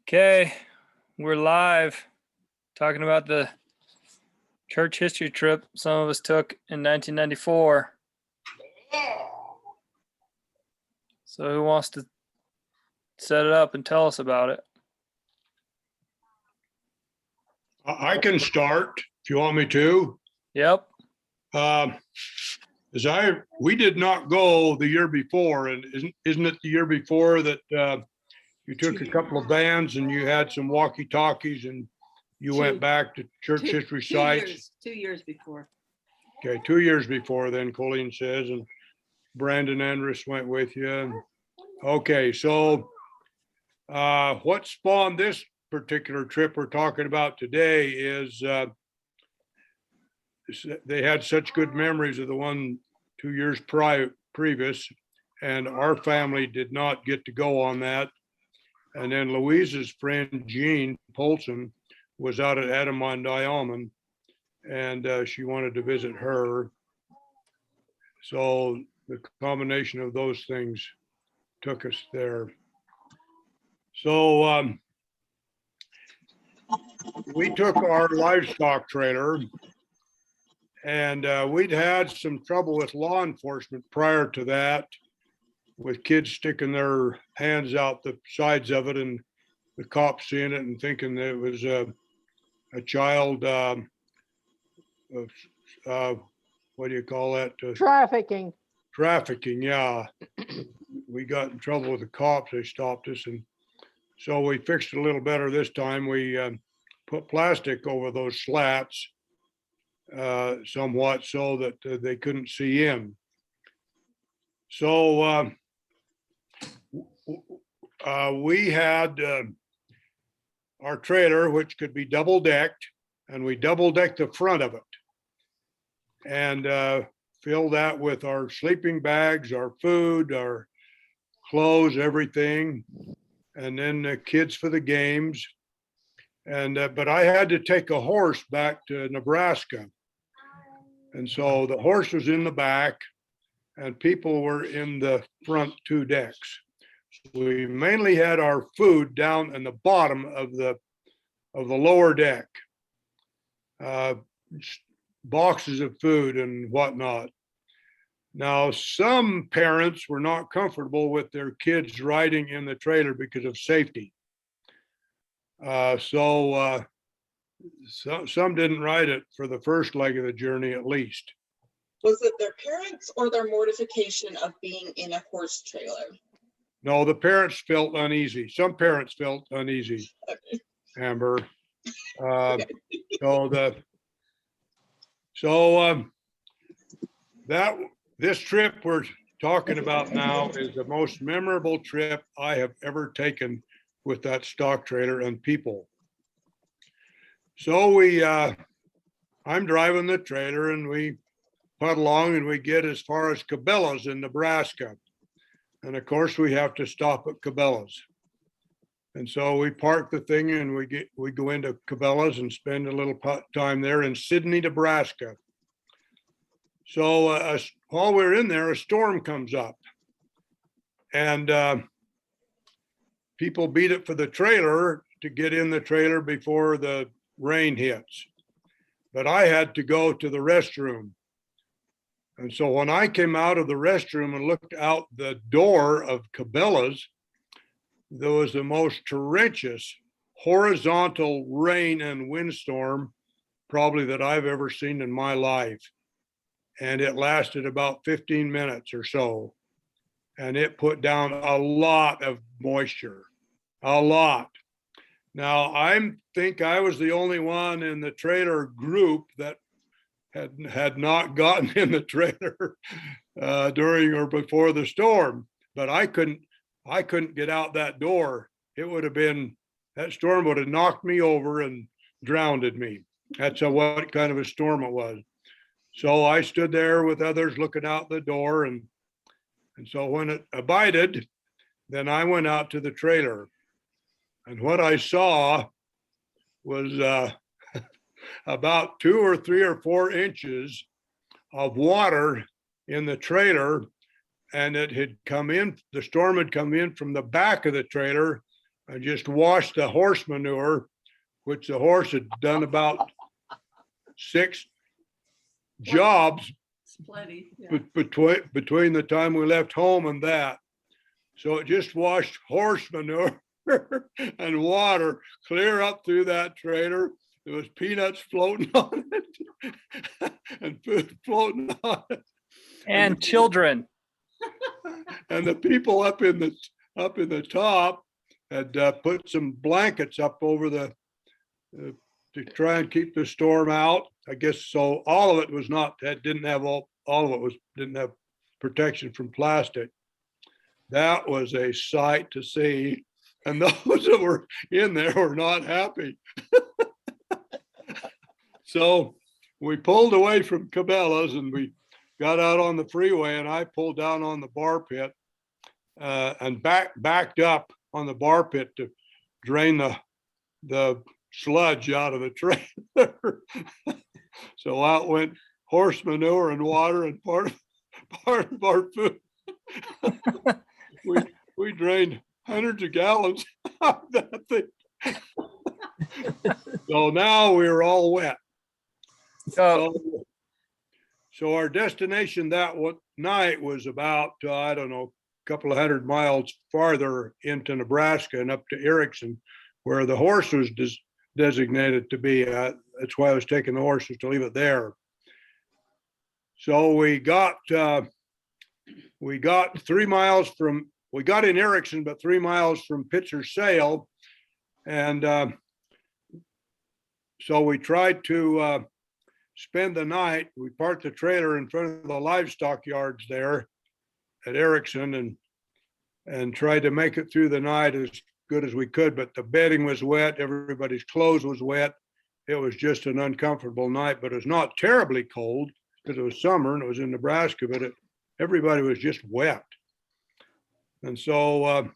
Okay, we're live talking about the church history trip some of us took in 1994. So who wants to set it up and tell us about it? I can start if you want me to. Yep. We did not go the year before, and isn't it the year before that you took a couple of bands and you had some walkie-talkies and you went back to church history sites? 2 years before. Okay, 2 years before then, Colleen says, and Brandon Andrus went with you. Okay, so what spawned this particular trip we're talking about today is they had such good memories of the one 2 years previous, and our family did not get to go on that. And then Louise's friend Jean Polson was out at Adirondack, and she wanted to visit her. So the combination of those things took us there. So we took our livestock trailer, and we'd had some trouble with law enforcement prior to that, with kids sticking their hands out the sides of it and the cops seeing it and thinking that it was a child, what do you call that? Trafficking. Trafficking, yeah. We got in trouble with the cops. They stopped us, and so we fixed it a little better this time. We put plastic over those slats somewhat so that they couldn't see in. So we had our trailer, which could be double decked, and we double decked the front of it and filled that with our sleeping bags, our food, our clothes, everything, and then the kids for the games. And but I had to take a horse back to Nebraska, and so the horse was in the back and people were in the front two decks. We mainly had our food down in the bottom of the lower deck, boxes of food and whatnot. Now, some parents were not comfortable with their kids riding in the trailer because of safety. So some didn't ride it for the first leg of the journey, at least. Was it their parents or their mortification of being in a horse trailer? No, the parents felt uneasy. Some parents felt uneasy, Okay. Amber. Okay. This trip we're talking about now is the most memorable trip I have ever taken with that stock trailer and people. So I'm driving the trailer and we putt along and we get as far as Cabela's in Nebraska. And of course we have to stop at Cabela's. And so we park the thing and we go into Cabela's and spend a little time there in Sidney, Nebraska. So while we're in there, a storm comes up and people beat it for the trailer to get in the trailer before the rain hits. But I had to go to the restroom. And so when I came out of the restroom and looked out the door of Cabela's, there was the most torrentious horizontal rain and windstorm probably that I've ever seen in my life. And it lasted about 15 minutes or so. And it put down a lot of moisture, a lot. Now, I think I was the only one in the trailer group that had not gotten in the trailer during or before the storm, but I couldn't get out that door. It would have been, that storm would have knocked me over and drowned me. That's what kind of a storm it was. So I stood there with others looking out the door, and so when it abated, then I went out to the trailer, and what I saw was about 2 or 3 or 4 inches of water in the trailer, and it had come in, the storm had come in from the back of the trailer and just washed the horse manure, which the horse had done about 6 jobs It's plenty. Yeah. between the time we left home and that. So it just washed horse manure and water clear up through that trailer. There was peanuts floating on it and food floating on it. And children. And the people up in the top had put some blankets up over the to try and keep the storm out. I guess so. All of it was not, that didn't have all of it was, didn't have protection from plastic. That was a sight to see. And those that were in there were not happy. So we pulled away from Cabela's and we got out on the freeway, and I pulled down on the bar pit and backed up on the bar pit to drain the sludge out of the trailer. So out went horse manure and water and part of our food. we drained hundreds of gallons of that thing. So now we were all wet. So So our destination that night was about, I don't know, a couple of 100 miles farther into Nebraska and up to Erickson, where the horse was designated to be. That's why I was taking the horses to leave it there. So we got 3 miles from, we got in Erickson, but 3 miles from Pitcher's Sale. And so we tried to spend the night. We parked the trailer in front of the livestock yards there at Erickson and tried to make it through the night as good as we could, but the bedding was wet. Everybody's clothes was wet. It was just an uncomfortable night, but it was not terribly cold because it was summer and it was in Nebraska, but everybody was just wet. And so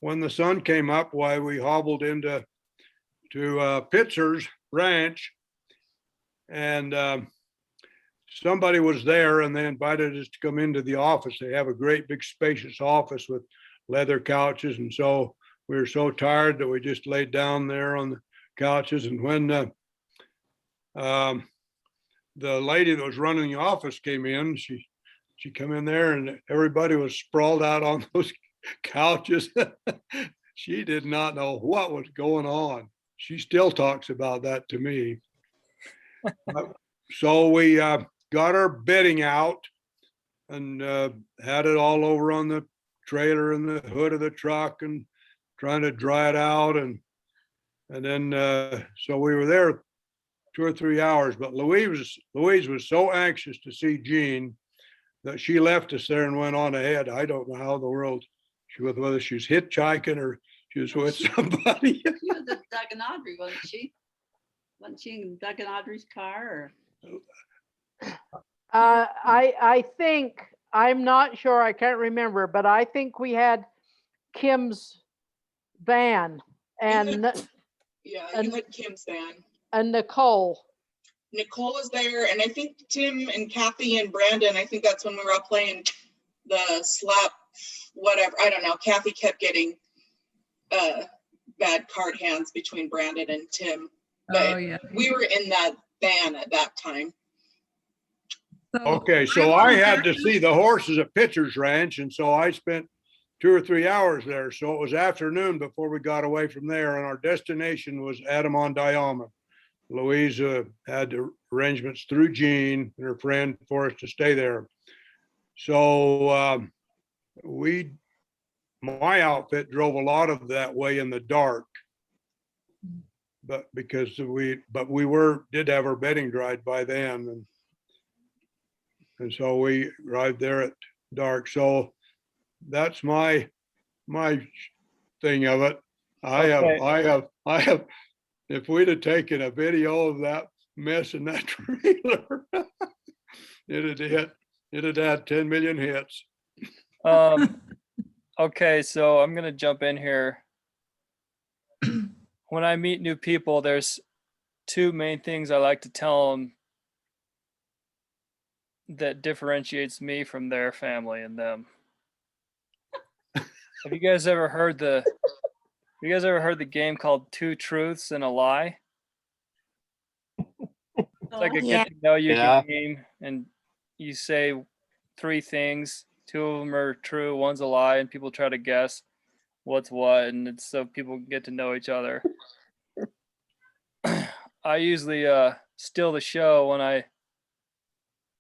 when the sun came up, why we hobbled into Pitzer's ranch, and somebody was there and they invited us to come into the office. They have a great big spacious office with leather couches. And so we were so tired that we just laid down there on the couches. And when the lady that was running the office came in, she came in there and everybody was sprawled out on those couches. She did not know what was going on. She still talks about that to me. So we got our bedding out and had it all over on the trailer and the hood of the truck and trying to dry it out. And then, so we were there 2 or 3 hours, but Louise was so anxious to see Jean that she left us there and went on ahead. I don't know how in the world she was, whether she was hitchhiking or she was with somebody. She was at Doug and Audrey, wasn't she? Wasn't she in Doug and Audrey's car? Or? I think, I'm not sure, I can't remember, but I think we had Kim's van and Yeah, And- you had Kim's van. Nicole. Nicole was there, and I think Tim and Kathy and Brandon, I think that's when we were all playing the slap, whatever, I don't know. Kathy kept getting bad card hands between Brandon and Tim. Oh, But yeah. we were in that van at that time. So Okay, so I had to see the horses at Pitcher's Ranch, and so I spent 2 or 3 hours there. So it was afternoon before we got away from there, and our destination was Adamon-Diamond. Louise had arrangements through Jean and her friend for us to stay there. So my outfit drove a lot of that way in the dark, but because we did have our bedding dried by then, and so we arrived there at dark. So that's my thing of it. I have, if we'd have taken a video of that mess in that trailer, it had had 10 million hits. Okay, so I'm gonna jump in here. When I meet new people, there's 2 main things I like to tell them that differentiates me from their family and them. Have you guys ever heard the game called Two Truths and a Lie? It's like a Yeah. get to know you Yeah. game, and you say 3 things. 2 of them are true, one's a lie, and people try to guess what's what, and it's so people can get to know each other. I usually steal the show when I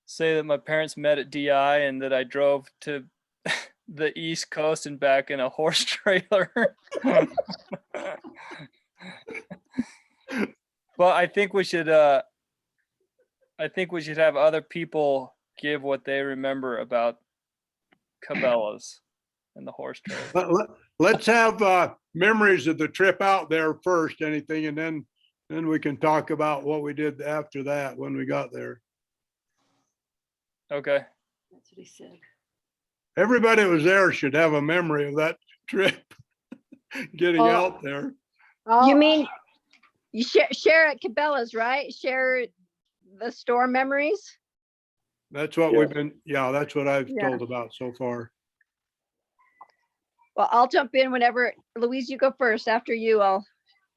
say that my parents met at DI and that I drove to the East Coast and back in a horse trailer. But I think we should have other people give what they remember about Cabela's and the horse trailer. Let's have memories of the trip out there first, anything, and then we can talk about what we did after that when we got there. Okay. That's what he said. Everybody that was there should have a memory of that trip, getting Oh. out there. You mean you share at Cabela's, right? Share the store memories? That's what we've been, that's what I've Yeah. told about so far. Well, I'll jump in whenever. Louise, you go first. After you, I'll.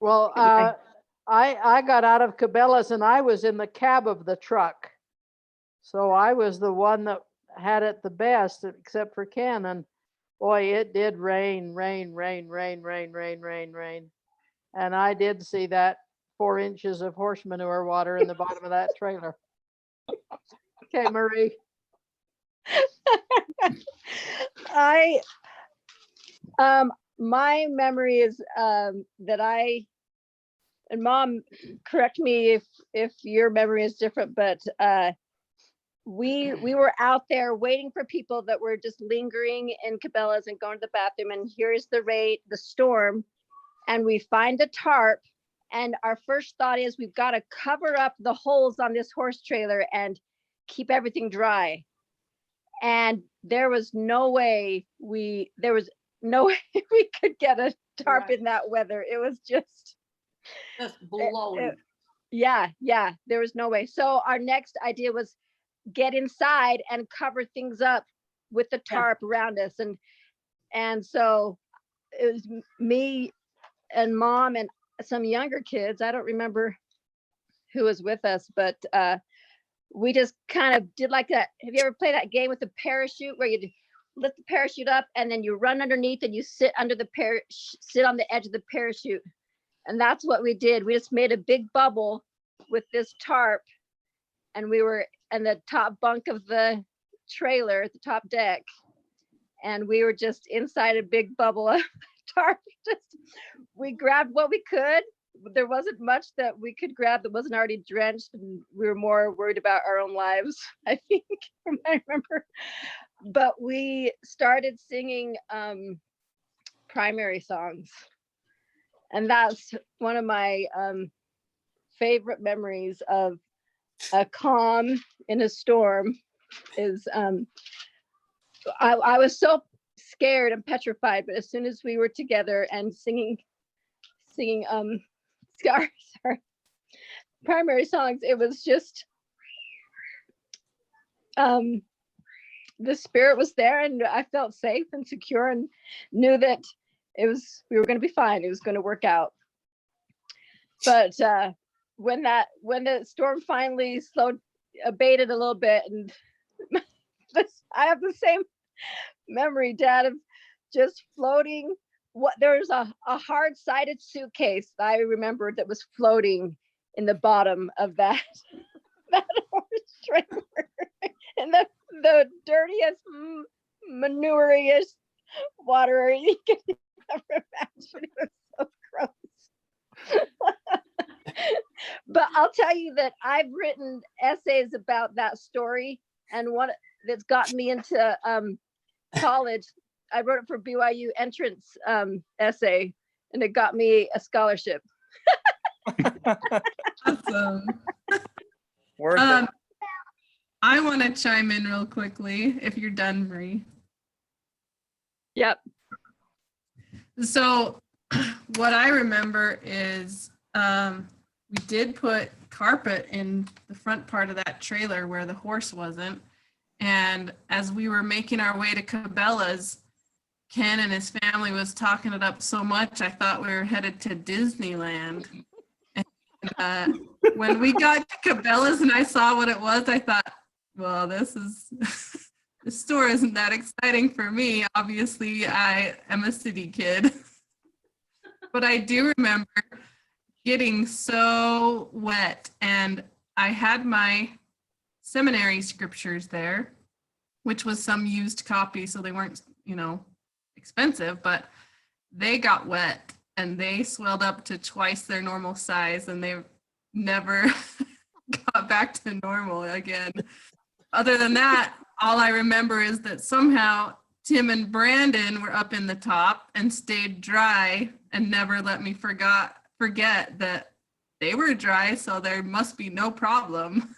Well, Okay. I got out of Cabela's and I was in the cab of the truck. So I was the one that had it the best, except for Ken. And boy, it did rain. And I did see that 4 inches of horse manure water in the bottom of that trailer. Okay, Marie. My memory is that and Mom, correct me if your memory is different, but we were out there waiting for people that were just lingering in Cabela's and going to the bathroom, and here's the storm, and we find a tarp, and our first thought is we've got to cover up the holes on this horse trailer and keep everything dry. And there was no way we could get a tarp Right. in that weather. It was just Just blowing. yeah, there was no way. So our next idea was get inside and cover things up with the Yeah. tarp around us. And so it was me and Mom and some younger kids. I don't remember who was with us, but we just kind of did like that. Have you ever played that game with the parachute where you lift the parachute up and then you run underneath and you sit under the sit on the edge of the parachute? And that's what we did. We just made a big bubble with this tarp, and we were in the top bunk of the trailer, the top deck, and we were just inside a big bubble of tarp. We grabbed what we could. There wasn't much that we could grab that wasn't already drenched, and we were more worried about our own lives, I think, from what I remember. But we started singing primary songs. And that's one of my favorite memories of a calm in a storm is I was so scared and petrified, but as soon as we were together and singing primary songs, it was just the spirit was there, and I felt safe and secure and knew that we were going to be fine. It was going to work out. But when the storm finally abated a little bit, and I have the same memory, Dad, of just floating. There was a hard-sided suitcase I remembered that was floating in the bottom of that horse trailer, and the dirtiest, manuriest water you can ever imagine. It was so gross. But I'll tell you that I've written essays about that story, and one that's gotten me into college. I wrote it for BYU entrance essay, and it got me a scholarship. Awesome. Worth it. I want to chime in real quickly if you're done, Marie. Yep. So what I remember is we did put carpet in the front part of that trailer where the horse wasn't. And as we were making our way to Cabela's, Ken and his family was talking it up so much, I thought we were headed to Disneyland. And, when we got to Cabela's and I saw what it was, I thought, well, this store isn't that exciting for me. Obviously, I am a city kid. But I do remember getting so wet, and I had my seminary scriptures there, which was some used copy, so they weren't, expensive, but they got wet and they swelled up to twice their normal size, and they never got back to normal again. Other than that, all I remember is that somehow Tim and Brandon were up in the top and stayed dry and never let me forget that they were dry, so there must be no problem.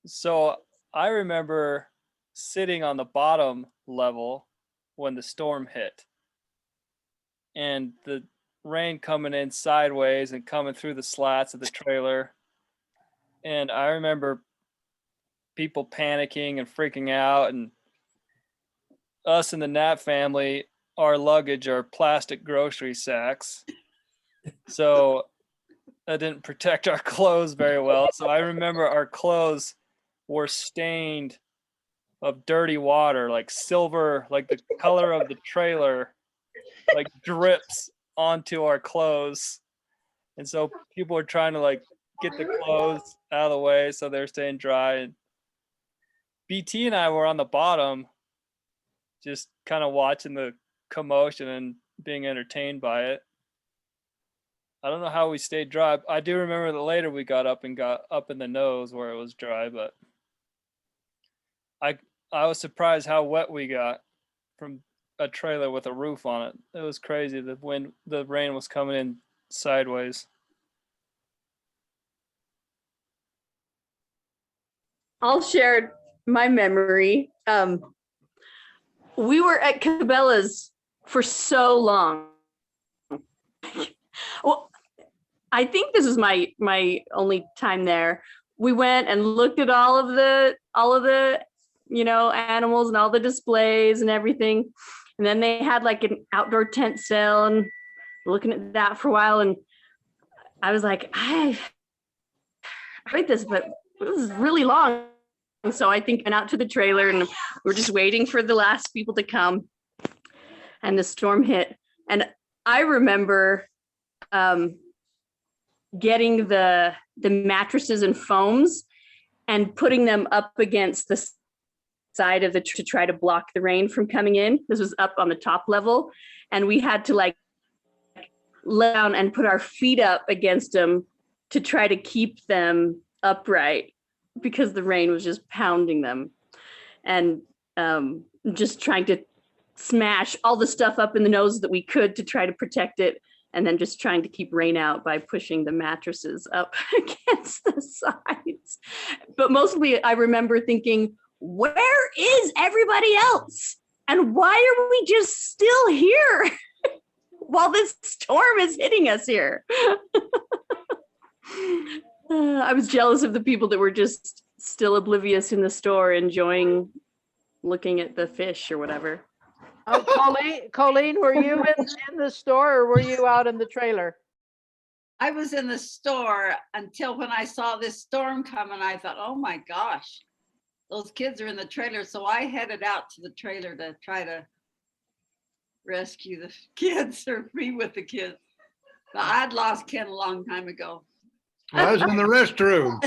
So I remember sitting on the bottom level when the storm hit, and the rain coming in sideways and coming through the slats of the trailer. And I remember people panicking and freaking out, and us in the Knapp family, our luggage are plastic grocery sacks. So that didn't protect our clothes very well. So I remember our clothes were stained of dirty water, like silver, like the color of the trailer, like drips onto our clothes. And so people were trying to like get the clothes out of the way so they're staying dry. And BT and I were on the bottom, just kind of watching the commotion and being entertained by it. I don't know how we stayed dry. I do remember that later we got up and got up in the nose where it was dry, but I was surprised how wet we got from a trailer with a roof on it. It was crazy. The rain was coming in sideways. I'll share my memory. We were at Cabela's for so long. Well, I think this is my only time there. We went and looked at all of the animals and all the displays and everything. And then they had like an outdoor tent sale, and looking at that for a while. And I was like, I like this, but this is really long. And so I think I went out to the trailer, and we're just waiting for the last people to come. And the storm hit. And I remember getting the mattresses and foams and putting them up against the side of to try to block the rain from coming in. This was up on the top level, and we had to like lay down and put our feet up against them to try to keep them upright because the rain was just pounding them, and just trying to smash all the stuff up in the nose that we could to try to protect it, and then just trying to keep rain out by pushing the mattresses up against the sides. But mostly I remember thinking, where is everybody else? And why are we just still here while this storm is hitting us here? I was jealous of the people that were just still oblivious in the store, enjoying looking at the fish or whatever. Colleen, were you in the store, or were you out in the trailer? I was in the store until when I saw this storm coming, I thought, oh my gosh, those kids are in the trailer. So I headed out to the trailer to try to rescue the kids or be with the kids. But I'd lost Ken a long time ago. I was in the restroom.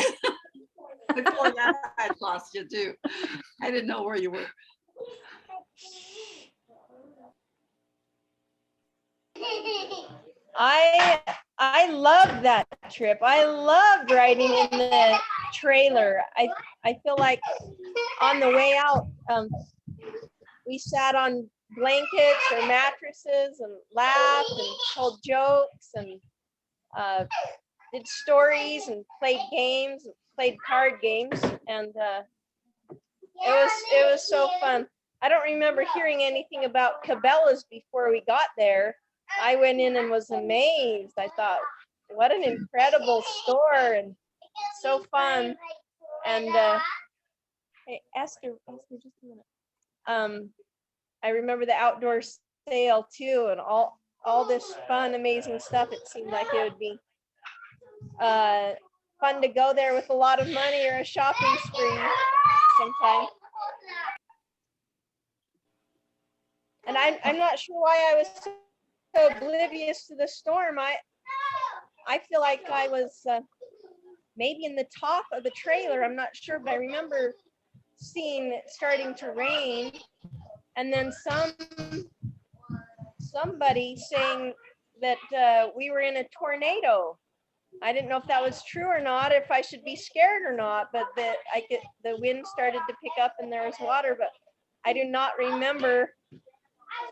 Before that, I'd lost you too. I didn't know where you were. I love that trip. I loved riding in the trailer. I feel like on the way out, we sat on blankets or mattresses and laughed and told jokes and did stories and played games, played card games, and it was so fun. I don't remember hearing anything about Cabela's before we got there. I went in and was amazed. I thought, what an incredible store, and so fun. And hey, Esther, just a minute. I remember the outdoor sale too, and all this fun, amazing stuff. It seemed like it would be fun to go there with a lot of money or a shopping spree sometime. And I'm not sure why I was so oblivious to the storm. I feel like I was maybe in the top of the trailer. I'm not sure, but I remember seeing it starting to rain, and then somebody saying that we were in a tornado. I didn't know if that was true or not, if I should be scared or not, but that the wind started to pick up and there was water, but I do not remember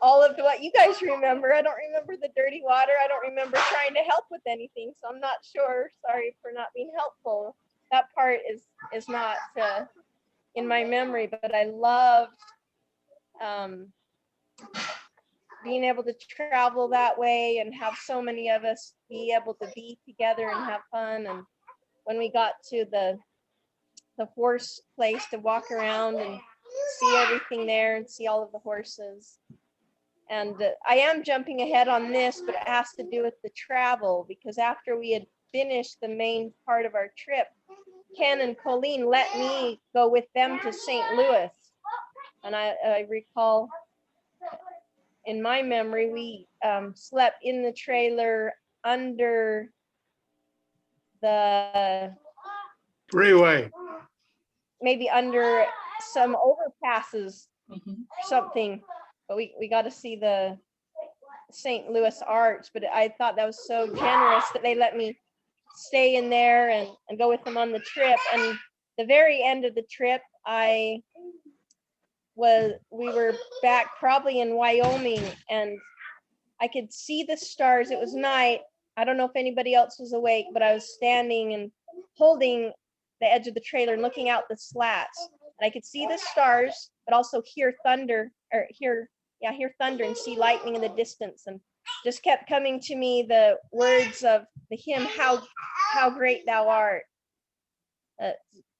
all of what you guys remember. I don't remember the dirty water. I don't remember trying to help with anything, so I'm not sure. Sorry for not being helpful. That part is not in my memory, but I loved being able to travel that way and have so many of us be able to be together and have fun. And when we got to the horse place to walk around and see everything there and see all of the horses. And I am jumping ahead on this, but it has to do with the travel, because after we had finished the main part of our trip, Ken and Colleen let me go with them to St. Louis. And I recall in my memory, we slept in the trailer under the Freeway. maybe under some overpasses, something. But we got to see the St. Louis Arch. But I thought that was so generous that they let me stay in there and go with them on the trip. And the very end of the trip, we were back probably in Wyoming, and I could see the stars. It was night. I don't know if anybody else was awake, but I was standing and holding the edge of the trailer and looking out the slats, and I could see the stars, but also hear thunder, or hear thunder and see lightning in the distance. And just kept coming to me the words of the hymn, how great thou art.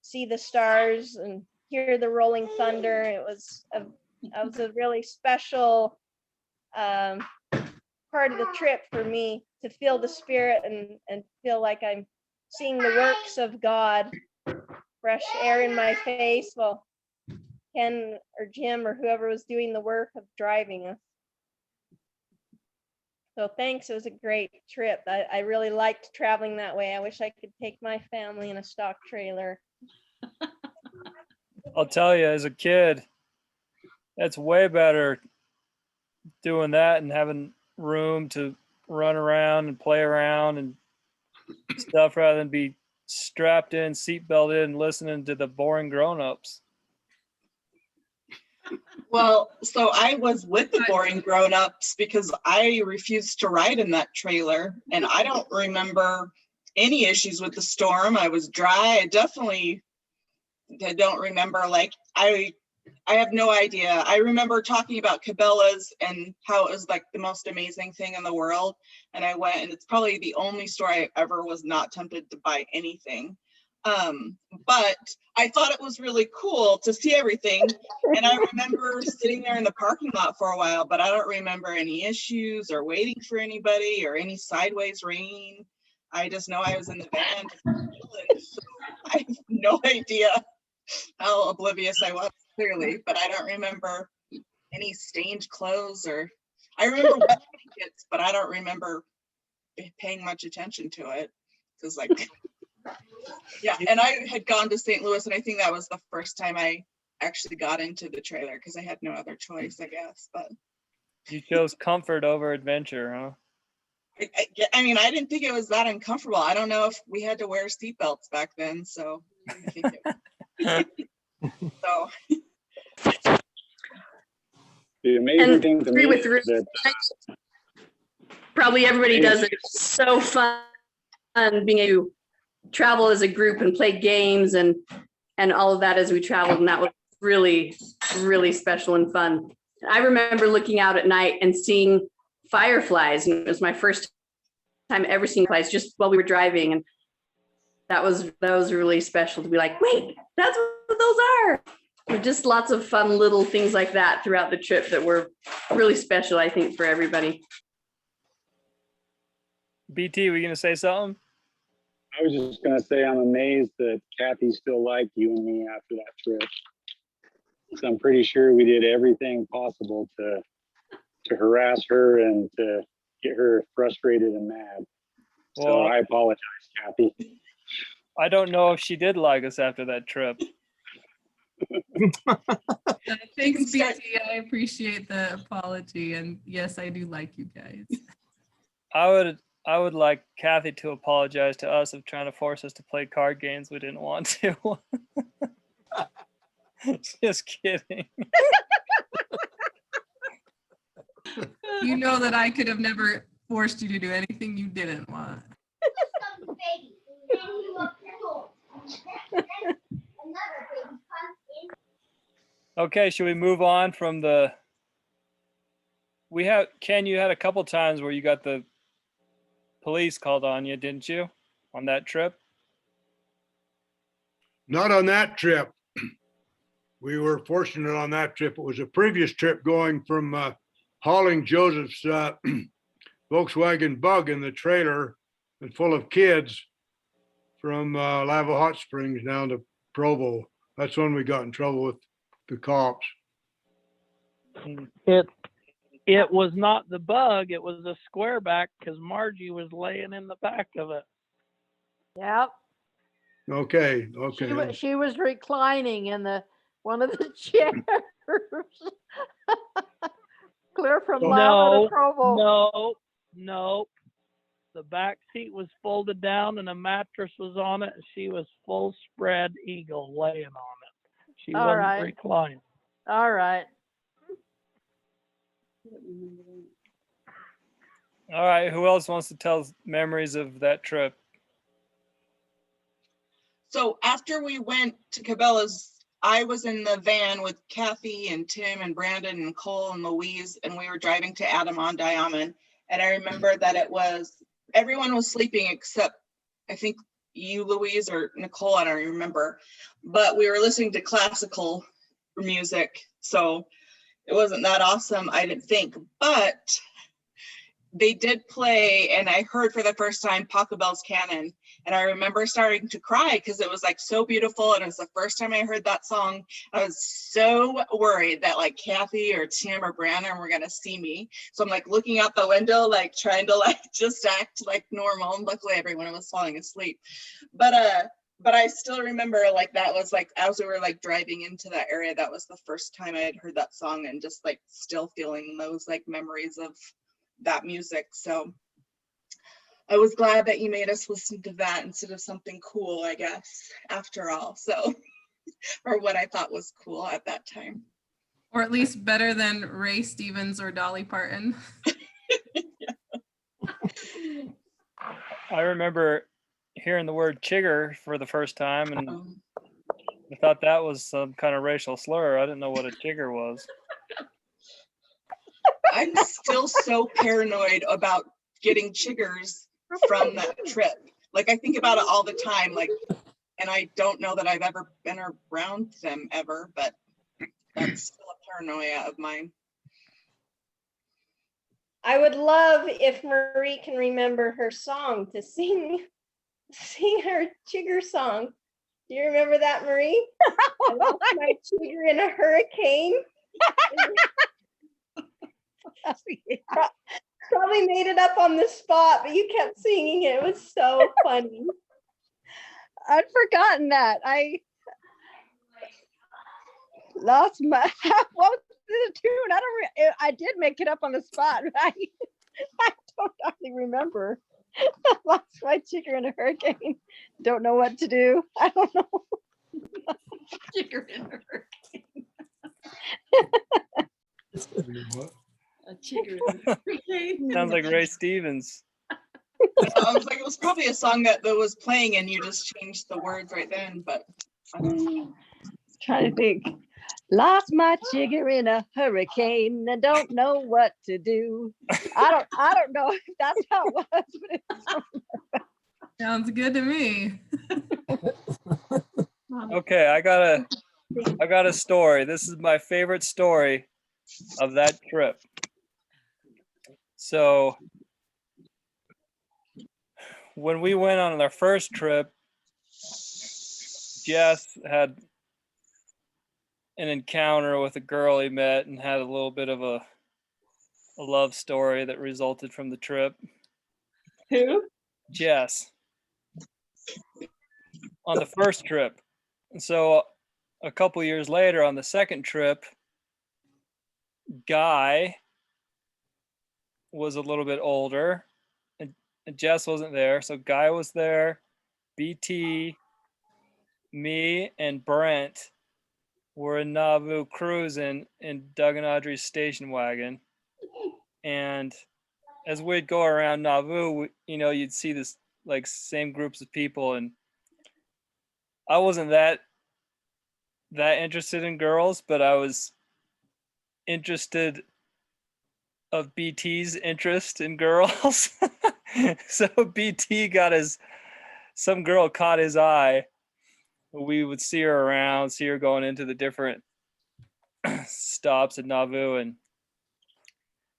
See the stars and hear the rolling thunder. It was a really special part of the trip for me, to feel the spirit and feel like I'm seeing the works of God. Fresh air in my face while Ken or Jim or whoever was doing the work of driving us. So thanks, it was a great trip. I really liked traveling that way. I wish I could take my family in a stock trailer. I'll tell you, as a kid, that's way better doing that and having room to run around and play around and stuff, rather than be strapped in, seatbelted, and listening to the boring grown-ups. Well, so I was with the boring grown-ups because I refused to ride in that trailer, and I don't remember any issues with the storm. I was dry. I don't remember, like, I have no idea. I remember talking about Cabela's and how it was like the most amazing thing in the world. And I went, and it's probably the only store I ever was not tempted to buy anything. But I thought it was really cool to see everything. And I remember sitting there in the parking lot for a while, but I don't remember any issues or waiting for anybody or any sideways rain. I just know I was in the van. So I have no idea how oblivious I was, clearly, but I don't remember any stained clothes, or I remember wet blankets, but I don't remember paying much attention to it. Because, like, yeah, and I had gone to St. Louis, and I think that was the first time I actually got into the trailer because I had no other choice, I guess. But You chose comfort over adventure, huh? I mean, I didn't think it was that uncomfortable. I don't know if we had to wear seatbelts back then, so I think so. The amazing thing to agree me with is that Probably everybody does it. It's so fun being able to travel as a group and play games and all of that as we traveled. And that was really, really special and fun. I remember looking out at night and seeing fireflies. And it was my first time ever seeing flies just while we were driving. And that was really special to be like, wait, that's what those are. Just lots of fun little things like that throughout the trip that were really special, I think, for everybody. BT, were you gonna say something? I was just gonna say, I'm amazed that Kathy still liked you and me after that trip. So I'm pretty sure we did everything possible to harass her and to get her frustrated and mad. So Well, I apologize, Kathy. I don't know if she did like us after that trip. Thanks, BT. I appreciate the apology. And yes, I do like you guys. I would like Kathy to apologize to us of trying to force us to play card games we didn't want to. Just kidding. You know that I could have never forced you to do anything you didn't want. Okay, should we move on from the? Ken, you had a couple times where you got the police called on you, didn't you? On that trip? Not on that trip. We were fortunate on that trip. It was a previous trip going from hauling Joseph's Volkswagen Bug in the trailer and full of kids from Lava Hot Springs down to Provo. That's when we got in trouble with the cops. It was not the Bug, it was a squareback because Margie was laying in the back of it. Yep. Okay. She was reclining in one of the chairs. Clear from Lava to Provo. No. The back seat was folded down and a mattress was on it. And she was full spread eagle laying on it. She All wasn't right. reclining. All right. All right, who else wants to tell memories of that trip? So after we went to Cabela's, I was in the van with Kathy and Tim and Brandon and Cole and Louise, and we were driving to Adirondack. And I remember that everyone was sleeping except I think you, Louise, or Nicole, I don't remember, but we were listening to classical music. So it wasn't that awesome, I didn't think, but they did play, and I heard for the first time Pachelbel's Canon, and I remember starting to cry because it was like so beautiful, and it was the first time I heard that song. I was so worried that like Kathy or Tim or Brandon were gonna see me, so I'm like looking out the window, like trying to like just act like normal, and luckily everyone was falling asleep. But I still remember like that was like as we were like driving into that area, that was the first time I had heard that song, and just like still feeling those like memories of that music. So I was glad that you made us listen to that instead of something cool, I guess, after all. So, or what I thought was cool at that time. Or at least better than Ray Stevens or Dolly Parton. I remember hearing the word chigger for the first time, and I thought that was some kind of racial slur. I didn't know what a chigger was. I'm still so paranoid about getting chiggers from that trip. Like I think about it all the time, like, and I don't know that I've ever been around them ever, but that's still a paranoia of mine. I would love if Marie can remember her song to sing her chigger song. Do you remember that, Marie? I lost my chigger in a hurricane. Probably made it up on the spot, but you kept singing it. It was so funny. I'd forgotten that. I lost my what was the tune? I did make it up on the spot. I don't hardly remember. Lost my chigger in a hurricane. Don't know what to do. I don't know. Chigger in a hurricane. A chigger in a hurricane. Sounds like Ray Stevens. I was like, it was probably a song that was playing and you just changed the words right then, but I don't know. Trying to think. Lost my chigger in a hurricane and don't know what to do. I don't know if that's how it was, but Sounds good to me. Okay, I got a story. This is my favorite story of that trip. So when we went on our first trip, Jess had an encounter with a girl he met and had a little bit of a love story that resulted from the trip. Who? Jess, on the first trip. And so a couple years later on the second trip, Guy was a little bit older and Jess wasn't there. So Guy was there, BT, me, and Brent were in Nauvoo cruising in Doug and Audrey's station wagon. And as we'd go around Nauvoo, you'd see this like same groups of people. And I wasn't that interested in girls, but I was interested of BT's interest in girls. So BT some girl caught his eye. We would see her around, see her going into the different stops at Nauvoo, and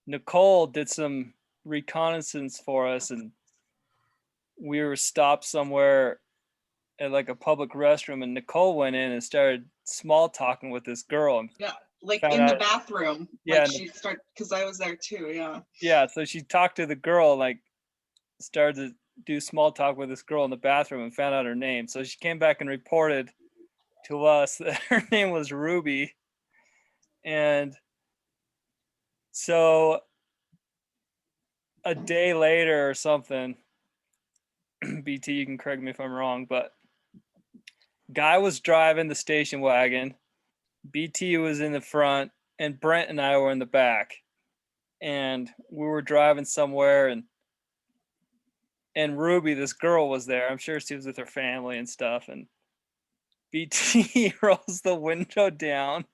Nicole did some reconnaissance for us, and we were stopped somewhere at like a public restroom, and Nicole went in and started small talking with this girl. Yeah, like Found in the out- bathroom. Yeah, Like she started, because I was there too, yeah. Yeah, so she talked to the girl, like started to do small talk with this girl in the bathroom and found out her name. So she came back and reported to us that her name was Ruby. And so a day later or something, BT, you can correct me if I'm wrong, but Guy was driving the station wagon, BT was in the front, and Brent and I were in the back. And we were driving somewhere, and Ruby, this girl, was there. I'm sure she was with her family and stuff. And BT rolls the window down,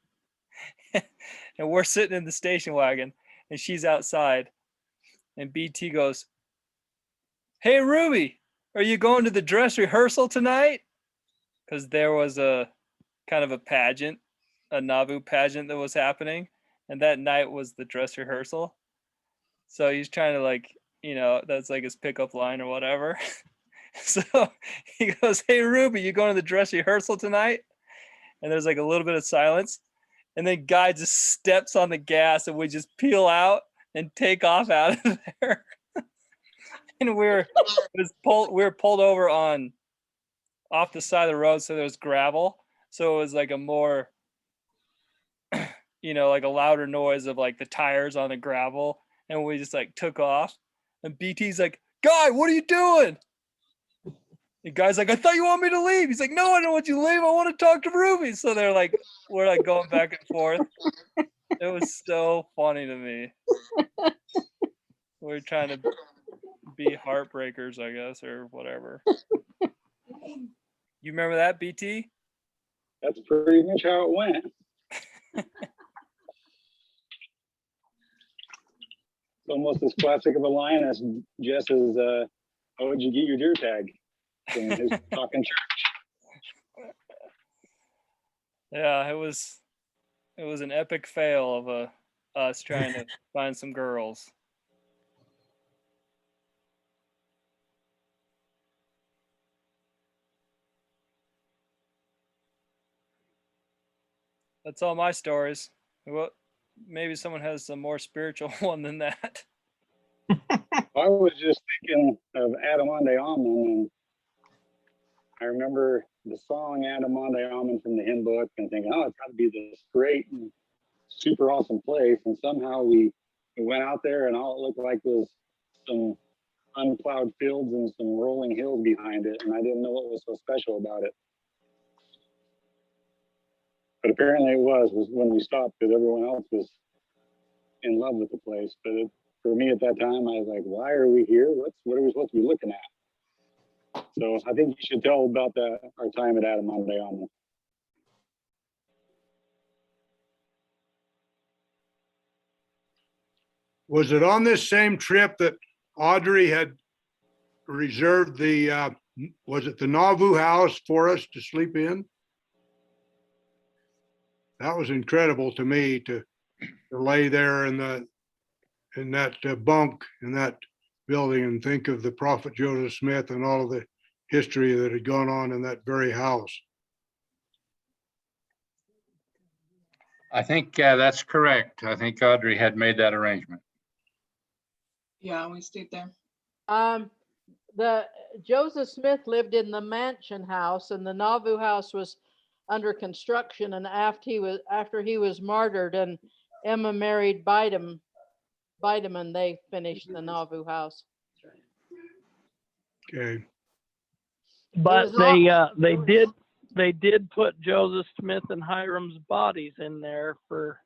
and we're sitting in the station wagon, and she's outside. And BT goes, "Hey, Ruby, are you going to the dress rehearsal tonight?" Because there was a kind of a pageant, a Nauvoo pageant that was happening. And that night was the dress rehearsal. So he's trying to that's like his pickup line or whatever. So he goes, "Hey, Ruby, you going to the dress rehearsal tonight?" And there's like a little bit of silence. And then Guy just steps on the gas and we just peel out and take off out of there. And we were pulled over off the side of the road. So there was gravel. So it was like a more, like a louder noise of like the tires on the gravel. And we just like took off. And BT's like, "Guy, what are you doing?" The guy's like, "I thought you want me to leave." He's like, "No, I don't want you to leave. I want to talk to Ruby." So we're like going back and forth. It was so funny to me. We're trying to be heartbreakers, I guess, or whatever. You remember that, BT? That's pretty much how it went. It's almost as classic of a line as Jess's, "How would you get your deer tag?" in his talking church. Yeah, it was an epic fail of us trying to find some girls. That's all my stories. Maybe someone has some more spiritual one than that. I was just thinking of Adamande Amen, and I remember the song Adamande Amen from the hymn book and thinking, oh, it's got to be this great and super awesome place. And somehow we went out there and all it looked like was some unplowed fields and some rolling hills behind it. And I didn't know what was so special about it. But apparently it was when we stopped, because everyone else was in love with the place. But for me at that time, I was like, why are we here? What are we supposed to be looking at? So I think you should tell about our time at Adamande Amen. Was it on this same trip that Audrey had reserved the, was it the Nauvoo house for us to sleep in? That was incredible to me to lay there in that bunk in that building and think of the Prophet Joseph Smith and all of the history that had gone on in that very house. I think that's correct. I think Audrey had made that arrangement. Yeah, we stayed there. The Joseph Smith lived in the mansion house, and the Nauvoo house was under construction. And after he was martyred, and Emma married Bidem, and they finished the Nauvoo house. Okay. But was they did put Joseph Smith and Hiram's bodies in there for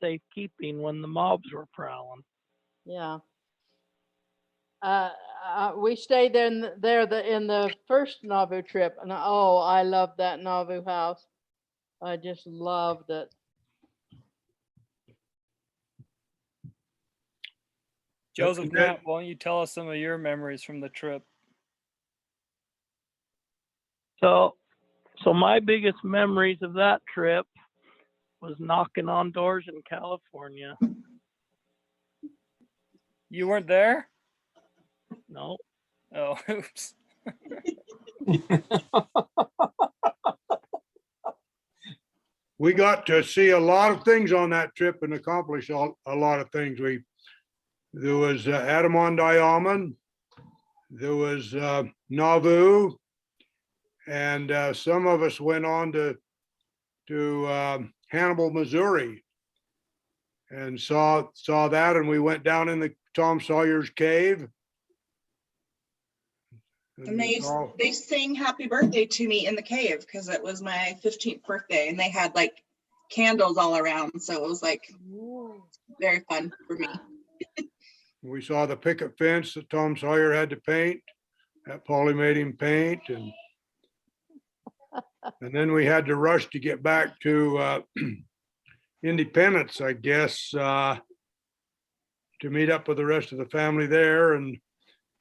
safekeeping when the mobs were prowling. Yeah. We stayed in the first Nauvoo trip, and oh, I loved that Nauvoo house. I just loved it. Joseph, Matt, why don't you tell us some of your memories from the trip? So my biggest memories of that trip was knocking on doors in California. You weren't there? No. Oh, oops. We got to see a lot of things on that trip and accomplish a lot of things. There was Adirondack, there was Nauvoo, and some of us went on to Hannibal, Missouri, and saw that, and we went down in the Tom Sawyer's cave. And they sang happy birthday to me in the cave because it was my 15th birthday, and they had like candles all around. So it was like very fun for me. We saw the picket fence that Tom Sawyer had to paint, that Polly made him paint, and then we had to rush to get back to Independence, I guess, to meet up with the rest of the family there, and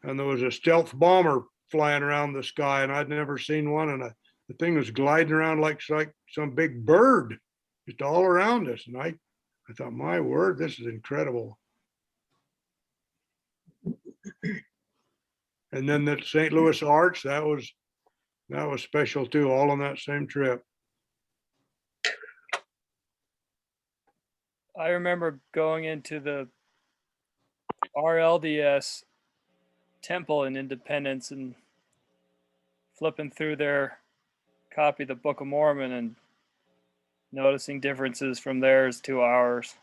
there was a stealth bomber flying around the sky, and I'd never seen one, and the thing was gliding around like some big bird just all around us, and I thought, my word, this is incredible. And then the St. Louis Arch, that was special too, all on that same trip. I remember going into the RLDS temple in Independence and flipping through their copy of the Book of Mormon and noticing differences from theirs to ours.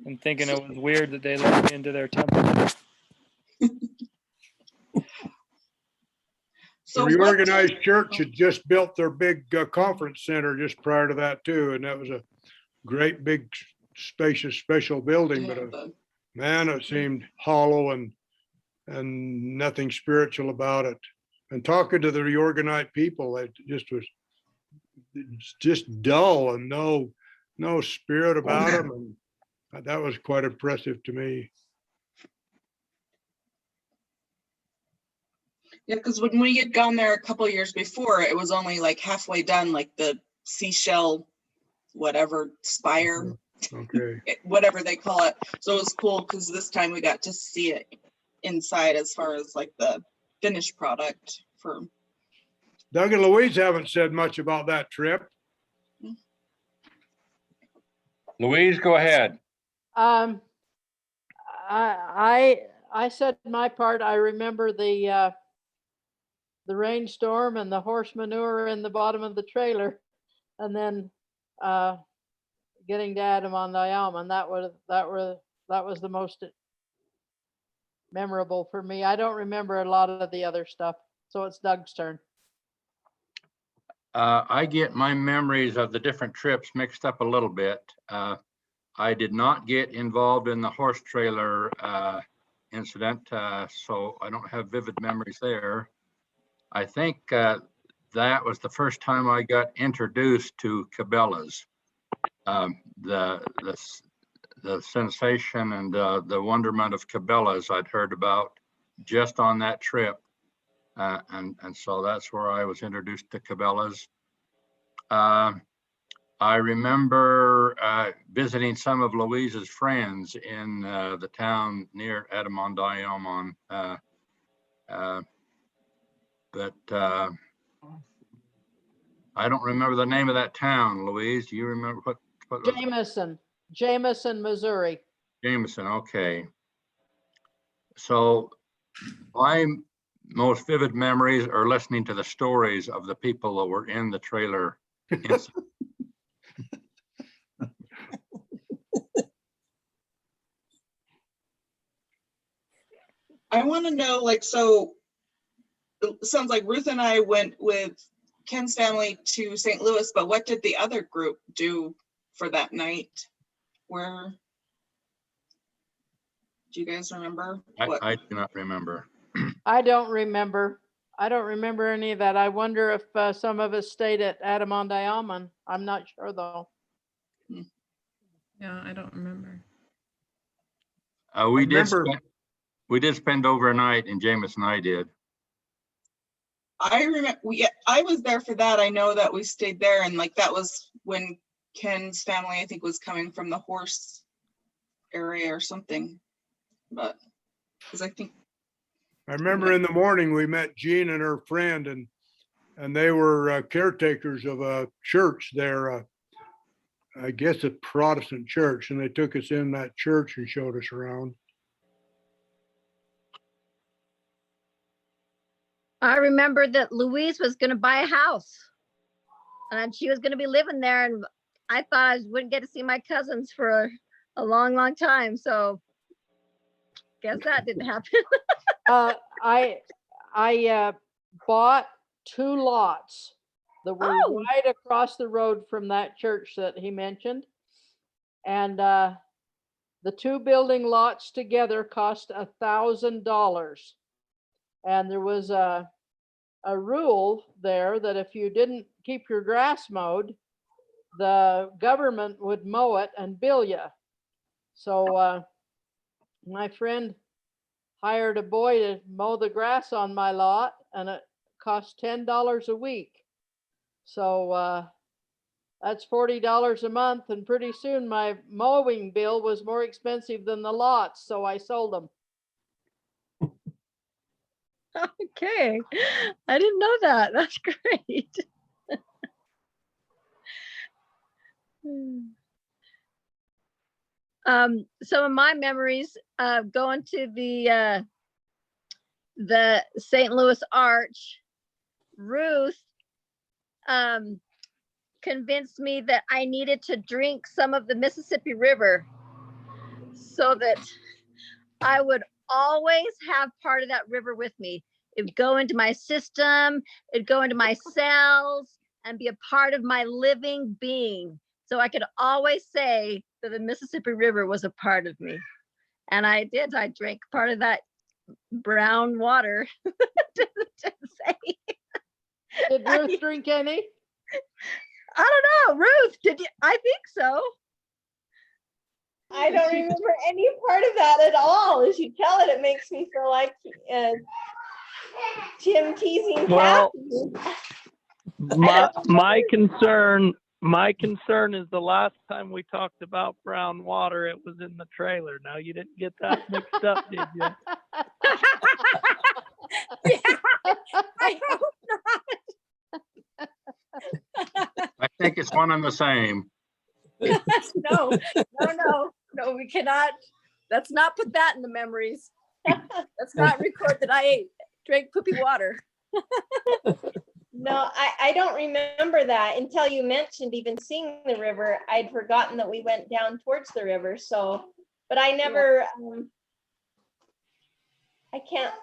And thinking it was weird that they let me into their temple. The Reorganized Church had just built their big conference center just prior to that too, and that was a great big spacious special building, but man, it seemed hollow and nothing spiritual about it. And talking to the Reorganite people, it just was just dull and no spirit about them, and that was quite impressive to me. Yeah, because when we had gone there a couple of years before, it was only like halfway done, like the seashell, whatever, spire, Okay. whatever they call it. So it was cool because this time we got to see it inside as far as like the finished product. For Doug and Louise haven't said much about that trip. Louise, go ahead. I said my part. I remember the rainstorm and the horse manure in the bottom of the trailer, and then getting to Adirondack. That was the most memorable for me. I don't remember a lot of the other stuff, so it's Doug's turn. I get my memories of the different trips mixed up a little bit. I did not get involved in the horse trailer incident, so I don't have vivid memories there. I think that was the first time I got introduced to Cabela's. The the sensation and the wonderment of Cabela's I'd heard about just on that trip. And so that's where I was introduced to Cabela's. I remember visiting some of Louise's friends in the town near Adamondiamon. But I don't remember the name of that town. Louise, do you remember what was Jameson, Missouri. Jameson, okay. So my most vivid memories are listening to the stories of the people that were in the trailer incident. I want to know, like, so it sounds like Ruth and I went with Ken's family to St. Louis, but what did the other group do for that night? Where, do you guys remember? I do not remember. I don't remember. I don't remember any of that. I wonder if some of us stayed at Adamondiamon. I'm not sure though. Yeah, I don't remember. We did spend overnight in Jameson. I did. I remember, I was there for that. I know that we stayed there, and like that was when Ken's family, I think, was coming from the horse area or something. But because I think I remember in the morning we met Jean and her friend, and they were caretakers of a church there. I guess a Protestant church, and they took us in that church and showed us around. I remember that Louise was going to buy a house and she was going to be living there. And I thought I wouldn't get to see my cousins for a long, long time. So guess that didn't happen. I bought 2 lots that were right across the road from that church that he mentioned. And the 2 building lots together cost $1,000. And there was a rule there that if you didn't keep your grass mowed, the government would mow it and bill you. So my friend hired a boy to mow the grass on my lot, and it cost $10 a week. So that's $40 a month, and pretty soon my mowing bill was more expensive than the lots, so I sold them. Okay, I didn't know that. That's great. Some of my memories of going to the St. Louis Arch, Ruth convinced me that I needed to drink some of the Mississippi River so that I would always have part of that river with me. It would go into my system, it'd go into my cells and be a part of my living being. So I could always say that the Mississippi River was a part of me. And I did, I drank part of that brown water. to say. Did Ruth drink any? I don't know, Ruth, did you? I think so. I don't remember any part of that at all. As you tell it, it makes me feel like Jim teasing Well, Kathy. my concern is the last time we talked about brown water, it was in the trailer. Now you didn't get that mixed up, did you? Yeah, I hope not. I think it's one and the same. No, we cannot. Let's not put that in the memories. Let's not record that I drank poopy water. No, I don't remember that until you mentioned even seeing the river. I'd forgotten that we went down towards the river. So, but I never, I can't,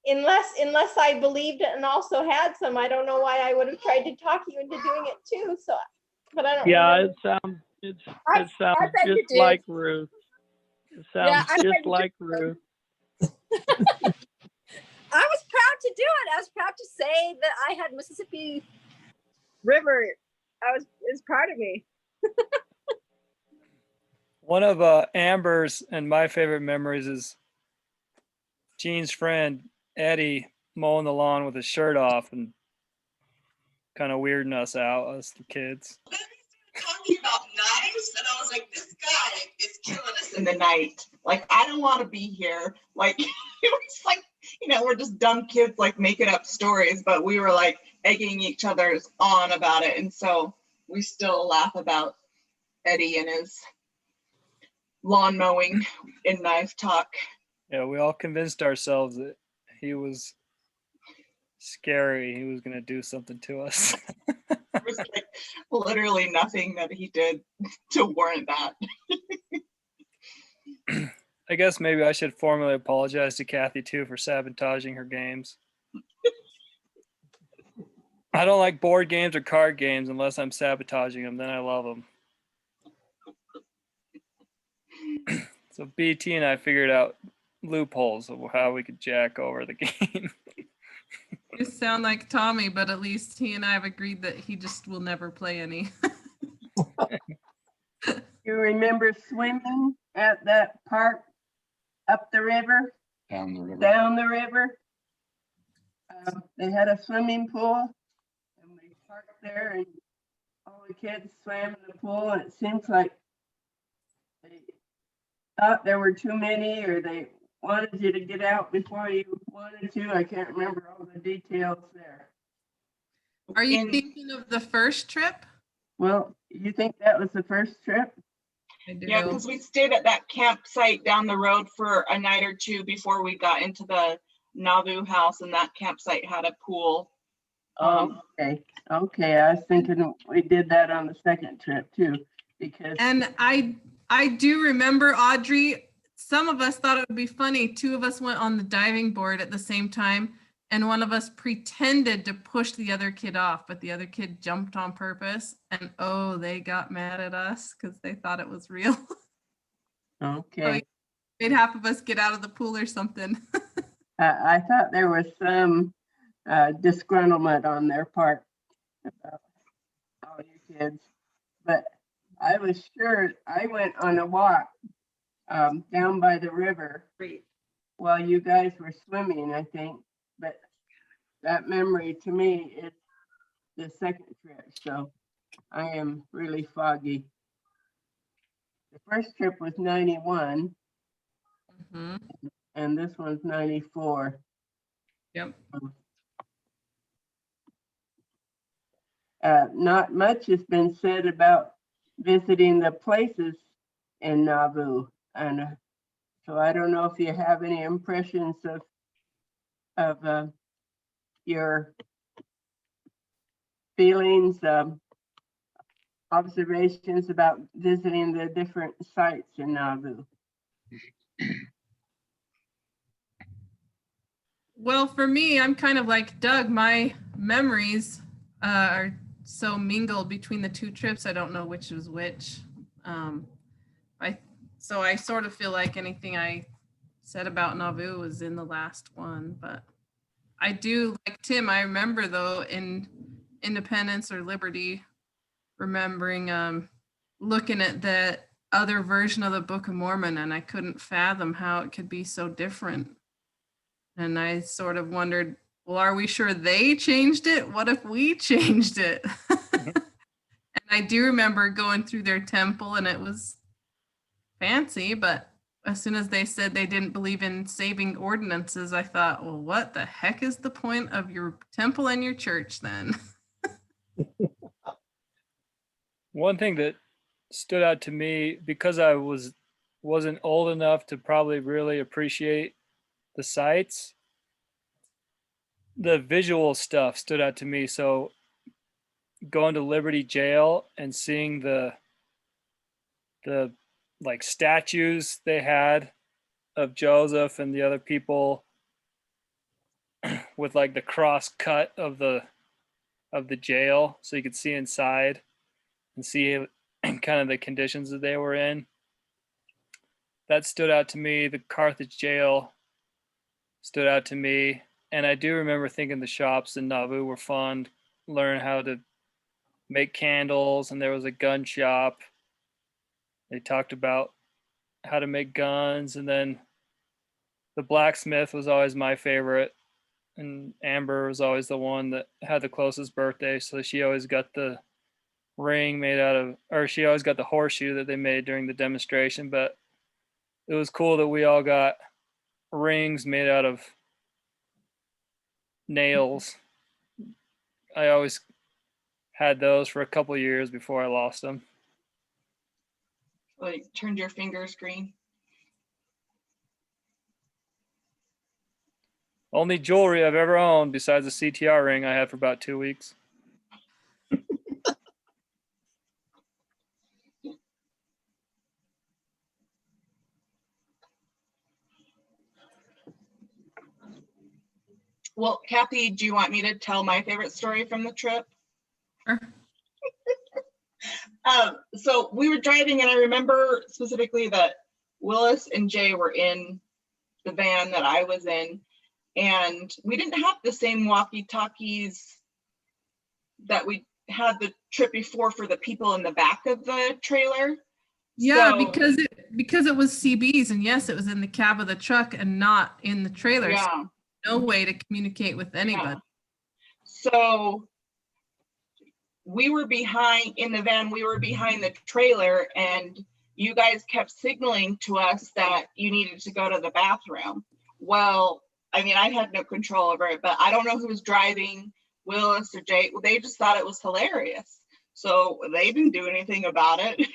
unless I believed it and also had some, I don't know why I would have tried to talk you into doing it too. So, but I don't Yeah, remember. it I sounds bet you just did. like Ruth. It sounds Yeah, I bet just you like did. Ruth. I was proud to do it. I was proud to say that I had Mississippi River. It was part of me. One of Amber's and my favorite memories is Jean's friend Eddie mowing the lawn with his shirt off and kind of weirding us out, us the kids. Talking about knives, and I was like, this guy is killing us in the night. Like, I don't want to be here. Like, it was like, we're just dumb kids, like making up stories, but we were like egging each other's on about it. And so we still laugh about Eddie and his lawn mowing and knife talk. Yeah, we all convinced ourselves that he was scary. He was going to do something to us. There was like literally nothing that he did to warrant that. I guess maybe I should formally apologize to Kathy too for sabotaging her games. I don't like board games or card games unless I'm sabotaging them. Then I love them. So BT and I figured out loopholes of how we could jack over the game. You sound like Tommy, but at least he and I have agreed that he just will never play any. You remember swimming at that park up the river? Down the river. Down the river. They had a swimming pool and we parked there and all the kids swam in the pool, and it seems like they thought there were too many, or they wanted you to get out before you wanted to. I can't remember all the details there. Are you thinking of the first trip? Well, you think that was the first trip? I do. Yeah, because we stayed at that campsite down the road for a night or two before we got into the Nauvoo house, and that campsite had a pool. Okay. I was thinking we did that on the second trip too, because. And I do remember, Audrey, some of us thought it would be funny. Two of us went on the diving board at the same time, and one of us pretended to push the other kid off, but the other kid jumped on purpose, and they got mad at us because they thought it was real. Okay. Made half of us get out of the pool or something. I thought there was some disgruntlement on their part about all you kids, but I was sure I went on a walk down by the river while you guys were swimming, I think, but that memory to me is the second trip, so I am really foggy. The first trip was 91. Mm-hmm. And this one's 94. Yep. Not much has been said about visiting the places in Nauvoo, and so I don't know if you have any impressions of your feelings, observations about visiting the different sites in Nauvoo. Well, for me, I'm kind of like Doug. My memories are so mingled between the two trips. I don't know which was which. So I sort of feel like anything I said about Nauvoo was in the last one. But I do, like Tim, I remember though in Independence or Liberty, remembering looking at the other version of the Book of Mormon, and I couldn't fathom how it could be so different. And I sort of wondered, well, are we sure they changed it? What if we changed it? And I do remember going through their temple, and it was fancy, but as soon as they said they didn't believe in saving ordinances, I thought, well, what the heck is the point of your temple and your church then? One thing that stood out to me, because I wasn't old enough to probably really appreciate the sights, the visual stuff stood out to me. So going to Liberty Jail and seeing the like statues they had of Joseph and the other people with like the cross cut of the jail, so you could see inside and see kind of the conditions that they were in. That stood out to me. The Carthage jail stood out to me. And I do remember thinking the shops in Nauvoo were fun, learn how to make candles, and there was a gun shop. They talked about how to make guns, and then the blacksmith was always my favorite, and Amber was always the one that had the closest birthday, so she always got the ring made out of, or she always got the horseshoe that they made during the demonstration. But it was cool that we all got rings made out of nails. I always had those for a couple years before I lost them. Like turned your fingers green. Only jewelry I've ever owned besides the CTR ring I had for about 2 weeks. Well, Kathy, do you want me to tell my favorite story from the trip? Sure. So we were driving, and I remember specifically that Willis and Jay were in the van that I was in, and we didn't have the same walkie-talkies that we had the trip before for the people in the back of the trailer. Yeah, So- because it was CBs, and yes, it was in the cab of the truck and not in the trailer. So Yeah. no way to communicate with anybody. So we were behind in the van, we were behind the trailer, and you guys kept signaling to us that you needed to go to the bathroom. Well, I mean, I had no control over it, but I don't know who was driving, Willis or Jake. Well, they just thought it was hilarious. So they didn't do anything about it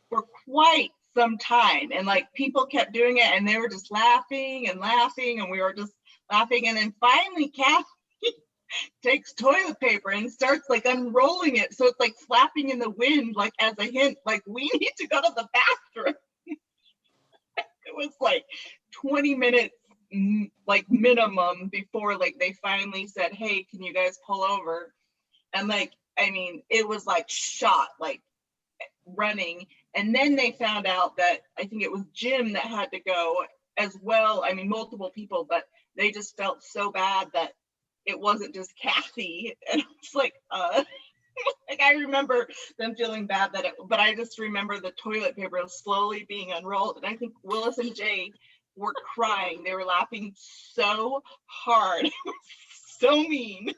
for quite some time. And like people kept doing it, and they were just laughing and laughing, and we were just laughing. And then finally Kathy takes toilet paper and starts like unrolling it, so it's like flapping in the wind, like as a hint, like we need to go to the bathroom. It was like 20 minutes like minimum before like they finally said, hey, can you guys pull over? And like, I mean, it was like shot, like running. And then they found out that I think it was Jim that had to go as well. I mean, multiple people, but they just felt so bad that it wasn't just Kathy. And it's like, like I remember them feeling bad that it, but I just remember the toilet paper slowly being unrolled. And I think Willis and Jay were crying. They were laughing so hard. It was so mean.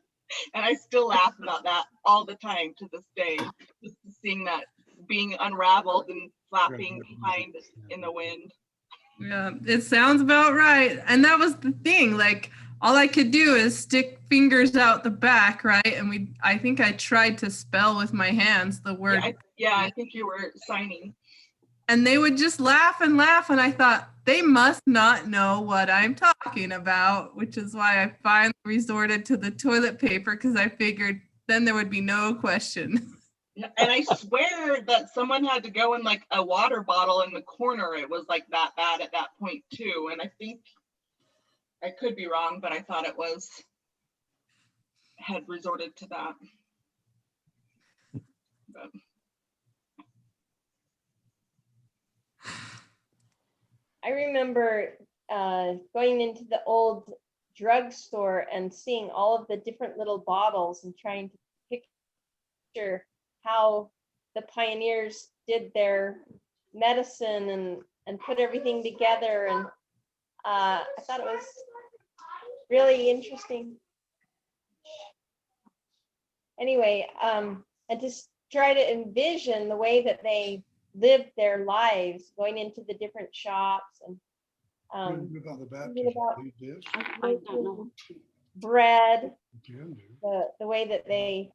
And I still laugh about that all the time to this day, just seeing that being unraveled and flapping behind in the wind. Yeah, it sounds about right. And that was the thing, like all I could do is stick fingers out the back, right? And I think I tried to spell with my hands the word. I think you were signing. And they would just laugh and laugh. And I thought, they must not know what I'm talking about, which is why I finally resorted to the toilet paper, because I figured then there would be no question. And I swear that someone had to go in like a water bottle in the corner. It was like that bad at that point too. And I think, I could be wrong, but I thought it was, had resorted to that. But. I remember going into the old drugstore and seeing all of the different little bottles and trying to picture how the pioneers did their medicine and put everything together. And I thought it was really interesting. Anyway, and just try to envision the way that they lived their lives, going into the different shops and thinking about bread, the way that they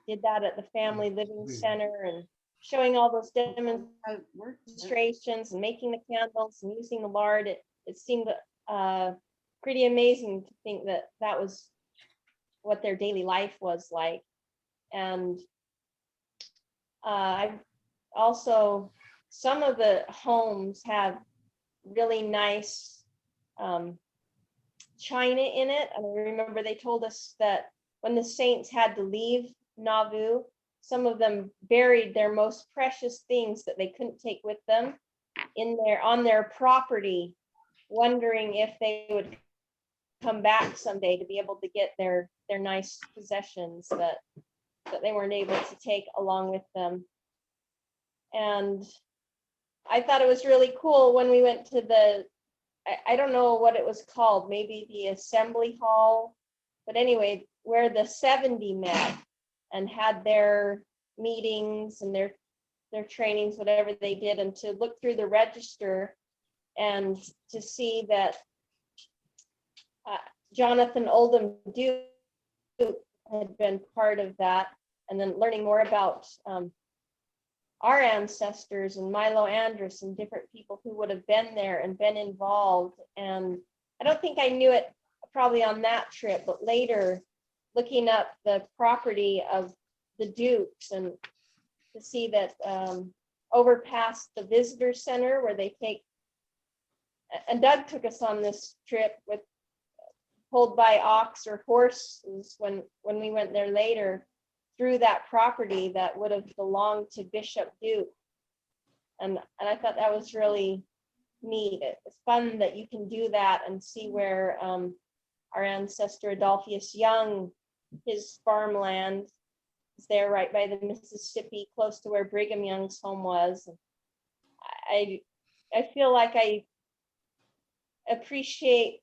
did that at the Family Living Center, and showing all those demonstrations and making the candles and using the lard. It seemed pretty amazing to think that that was what their daily life was like. And I've also, some of the homes have really nice china in it. And I remember they told us that when the saints had to leave Nauvoo, some of them buried their most precious things that they couldn't take with them on their property, wondering if they would come back someday to be able to get their nice possessions that they weren't able to take along with them. And I thought it was really cool when we went to the, I don't know what it was called, maybe the assembly hall. But anyway, where the 70 met and had their meetings and their trainings, whatever they did, and to look through the register and to see that Jonathan Oldham Duke had been part of that, and then learning more about our ancestors and Milo Andrus and different people who would have been there and been involved. And I don't think I knew it probably on that trip, but later looking up the property of the Dukes and to see that over past the visitor center where they take, and Doug took us on this trip with pulled by ox or horses when we went there later, through that property that would have belonged to Bishop Duke. And I thought that was really neat. It's fun that you can do that and see where our ancestor Adolphus Young, his farmland is there right by the Mississippi, close to where Brigham Young's home was. I feel like I appreciate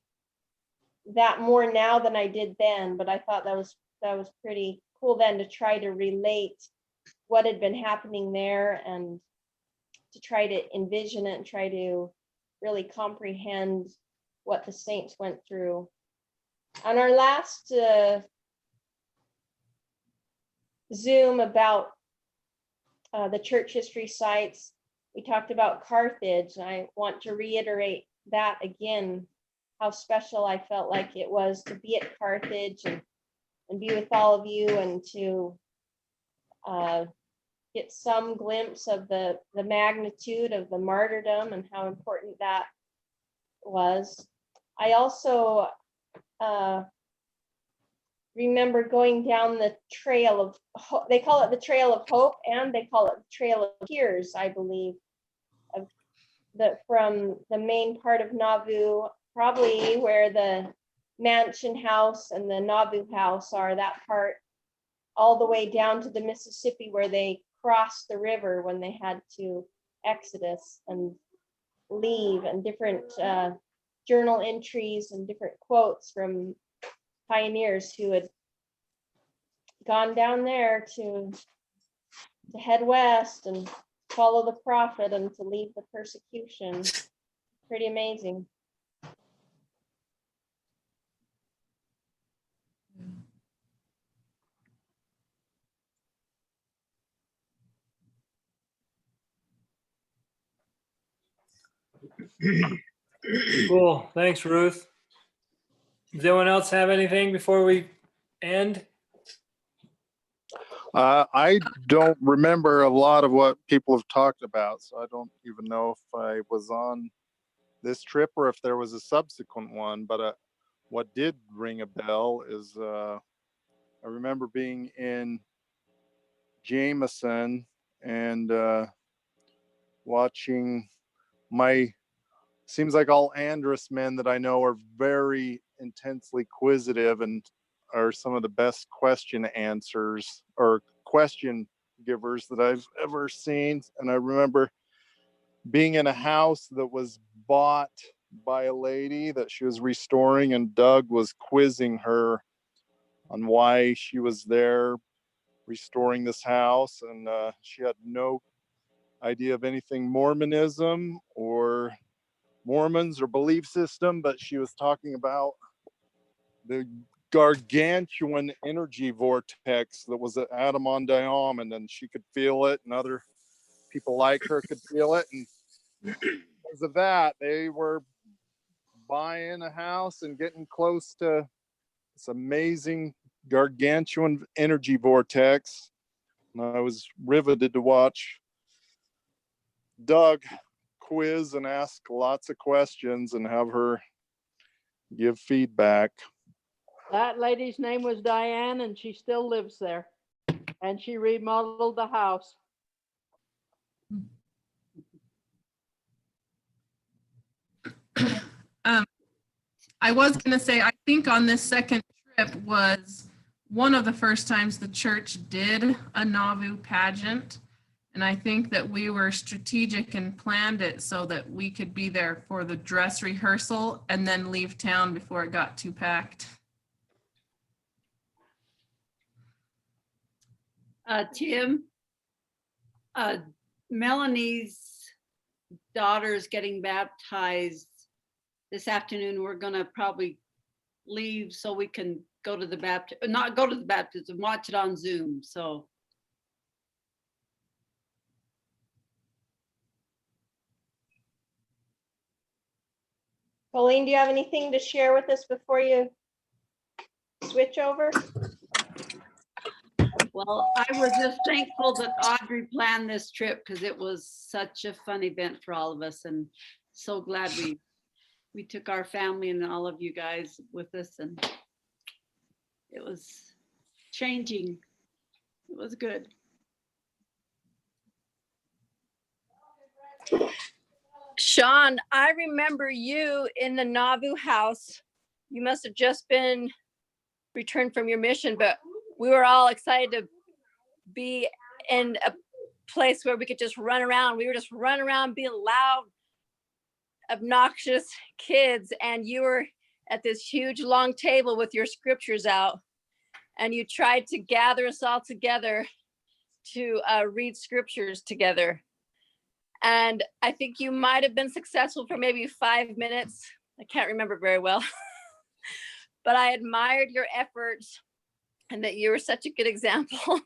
that more now than I did then, but I thought that was pretty cool then to try to relate what had been happening there and to try to envision it and try to really comprehend what the saints went through. On our last Zoom about the church history sites, we talked about Carthage, and I want to reiterate that again, how special I felt like it was to be at Carthage and be with all of you and to get some glimpse of the magnitude of the martyrdom and how important that was. I also remember going down the trail of, they call it the Trail of Hope and they call it the Trail of Tears, I believe, from the main part of Nauvoo, probably where the Mansion House and the Nauvoo House are, that part, all the way down to the Mississippi where they crossed the river when they had to exodus and leave, and different journal entries and different quotes from pioneers who had gone down there to head west and follow the prophet and to leave the persecution. Pretty amazing. Cool. Thanks, Ruth. Does anyone else have anything before we end? I don't remember a lot of what people have talked about, so I don't even know if I was on this trip or if there was a subsequent one. But what did ring a bell is I remember being in Jameson and watching seems like all Andrus men that I know are very intensely inquisitive and are some of the best question answers or question givers that I've ever seen. And I remember being in a house that was bought by a lady that she was restoring, and Doug was quizzing her on why she was there restoring this house. And she had no idea of anything Mormonism or Mormons or belief system, but she was talking about the gargantuan energy vortex that was at Adam-on-Diamond, and she could feel it, and other people like her could feel it. And because of that, they were buying a house and getting close to this amazing gargantuan energy vortex. And I was riveted to watch Doug quiz and ask lots of questions and have her give feedback. That lady's name was Diane, and she still lives there. And she remodeled the house. I was going to say, I think on this second trip was one of the first times the church did a Nauvoo pageant. And I think that we were strategic and planned it so that we could be there for the dress rehearsal and then leave town before it got too packed. Tim, Melanie's daughter's getting baptized this afternoon. We're gonna probably leave so we can go to the not go to the baptism, watch it on Zoom, so. Colleen, do you have anything to share with us before you switch over? Well, I was just thankful that Audrey planned this trip because it was such a fun event for all of us, and so glad we took our family and all of you guys with us, and it was changing. It was good. Sean, I remember you in the Nauvoo house. You must have just been returned from your mission, but we were all excited to be in a place where we could just run around. We were just running around being loud, obnoxious kids. And you were at this huge long table with your scriptures out, and you tried to gather us all together to read scriptures together. And I think you might have been successful for maybe 5 minutes. I can't remember very well, but I admired your efforts and that you were such a good example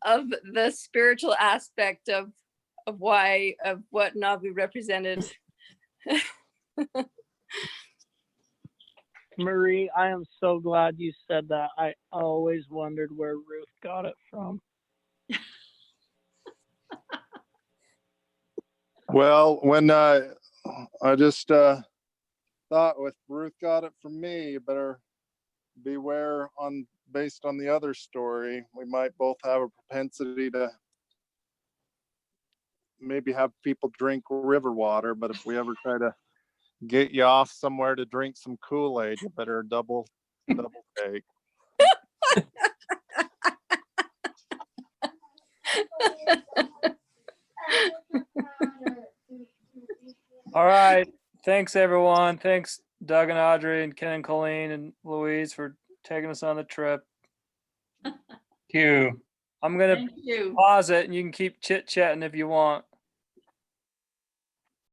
of the spiritual aspect of what Nauvoo represented. Marie, I am so glad you said that. I always wondered where Ruth got it from. Well, when I just thought with Ruth got it from me, you better beware based on the other story. We might both have a propensity to maybe have people drink river water, but if we ever try to get you off somewhere to drink some Kool-Aid, you better double take. All right. Thanks, everyone. Thanks, Doug and Audrey and Ken and Colleen and Louise for taking us on the trip. Thank you. I'm going Thank you. to pause it and you can keep chit-chatting if you want.